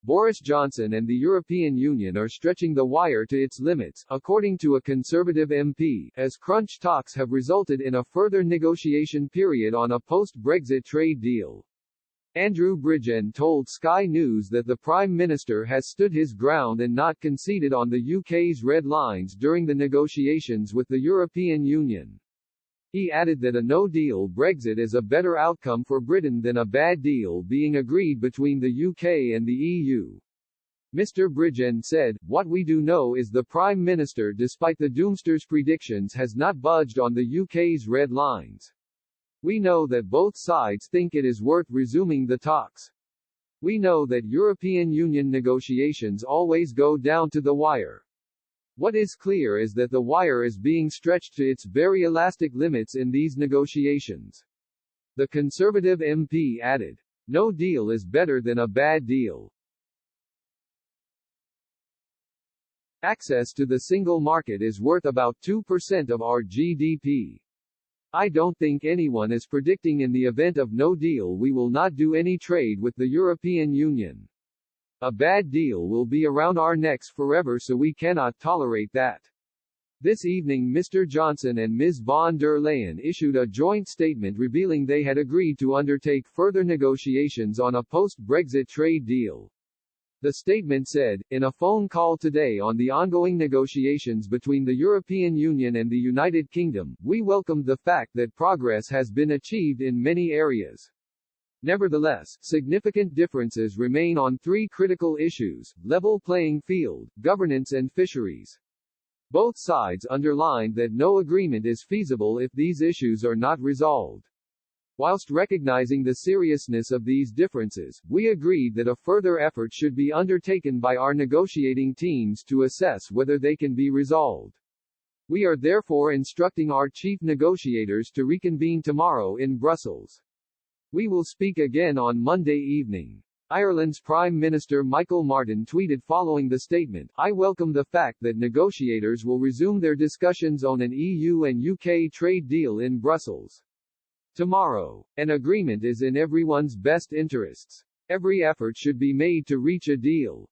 Boris Johnson and the European Union are stretching the wire to its limits, according to a Conservative MP, as crunch talks have resulted in a further negotiation period on a post-Brexit trade deal. Andrew Bridgen told Sky News that the Prime Minister has stood his ground and not conceded on the UK's red lines during the negotiations with the European Union. He added that a no-deal Brexit is a better outcome for Britain than a bad deal being agreed between the UK and the EU. Mr. Bridgen said, "What we do know is the Prime Minister, despite the Doomster's predictions, has not budged on the UK's red lines. We know that both sides think it is worth resuming the talks. We know that European Union negotiations always go down to the wire. What is clear is that the wire is being stretched to its very elastic limits in these negotiations." The Conservative MP added, "No deal is better than a bad deal. Access to the single market is worth about 2% of our GDP. I don't think anyone is predicting in the event of no deal we will not do any trade with the European Union. A bad deal will be around our necks forever, so we cannot tolerate that." This evening Mr. Johnson and Ms. von der Leyen issued a joint statement revealing they had agreed to undertake further negotiations on a post-Brexit trade deal. The statement said, "In a phone call today on the ongoing negotiations between the European Union and the United Kingdom, we welcomed the fact that progress has been achieved in many areas. Nevertheless, significant differences remain on three critical issues: level playing field, governance and fisheries. Both sides underlined that no agreement is feasible if these issues are not resolved. Whilst recognizing the seriousness of these differences, we agreed that a further effort should be undertaken by our negotiating teams to assess whether they can be resolved. We are therefore instructing our chief negotiators to reconvene tomorrow in Brussels. We will speak again on Monday evening." Ireland's Prime Minister Michael Martin tweeted following the statement, "I welcome the fact that negotiators will resume their discussions on an EU and UK trade deal in Brussels tomorrow. An agreement is in everyone's best interests. Every effort should be made to reach a deal."